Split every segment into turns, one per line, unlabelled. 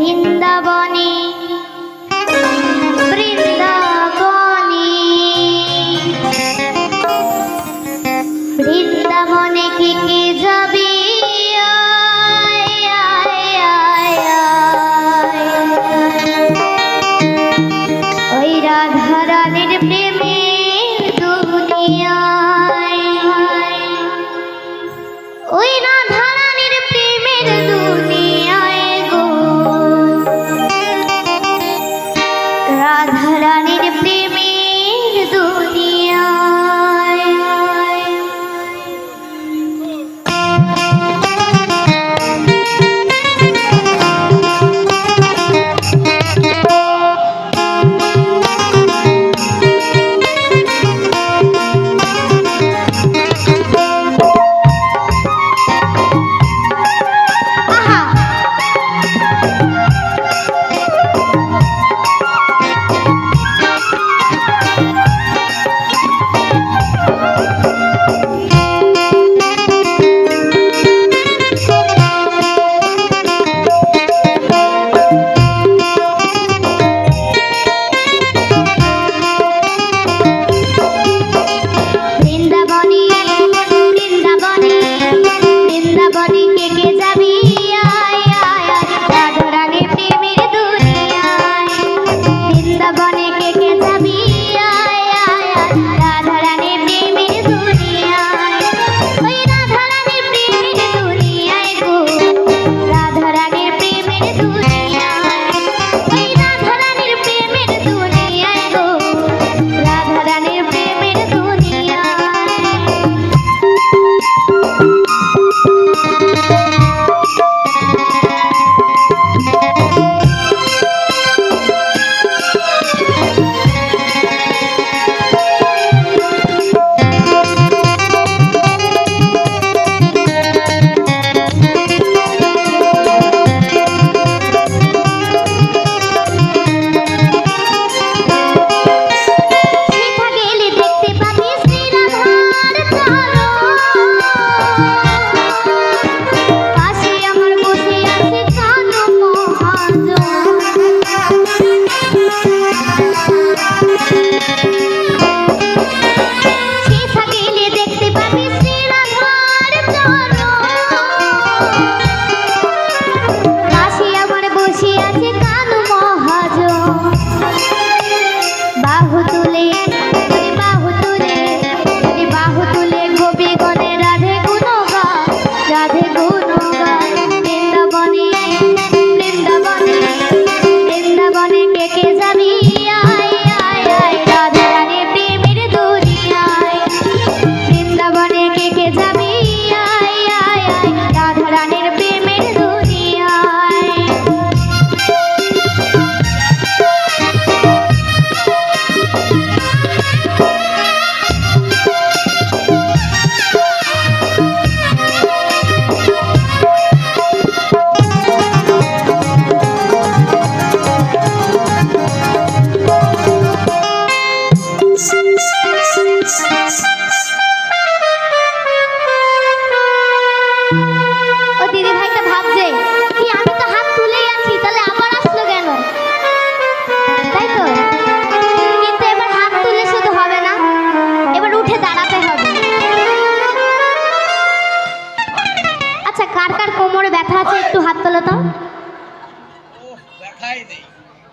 বৃন্দাবনে বৃন্দাবনে বৃন্দাবনে কে কে যাবে ওই রাধা রানীর প্রেমের দুনিয়ায় ওই রাধা রানীর প্রেমের দুনিয়ায় গো রাধা রানীর প্রেমের দুনিয়ায়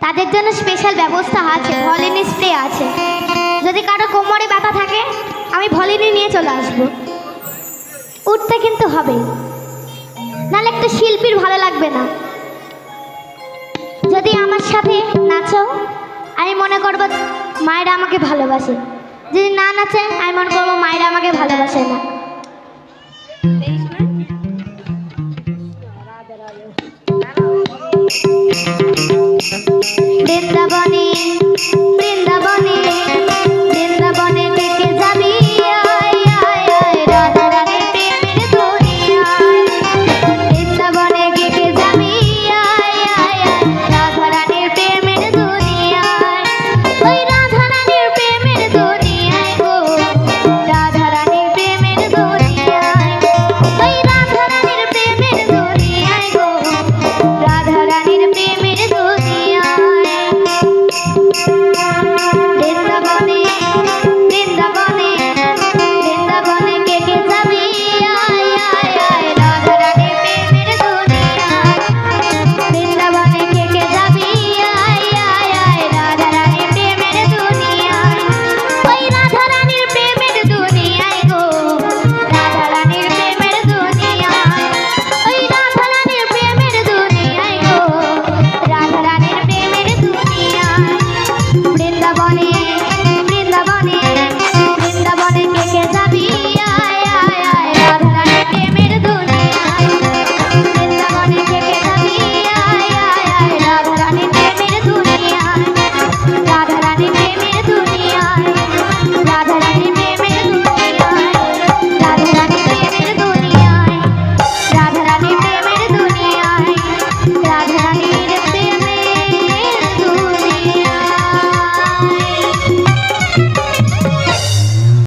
তাদের জন্য স্পেশাল ব্যবস্থা আছে, ভলিনি স্প্রে আছে। যদি কারো কোমরে ব্যথা থাকে আমি ভলিনি নিয়ে চলে আসব। উঠতে কিন্তু হবে, নাহলে একটা শিল্পীর ভালো লাগবে না। যদি আমার সাথে নাচো আমি মনে করব মায়েরা আমাকে ভালোবাসে, যদি না নাচে আমি মনে করবো মায়েরা আমাকে ভালোবাসে না।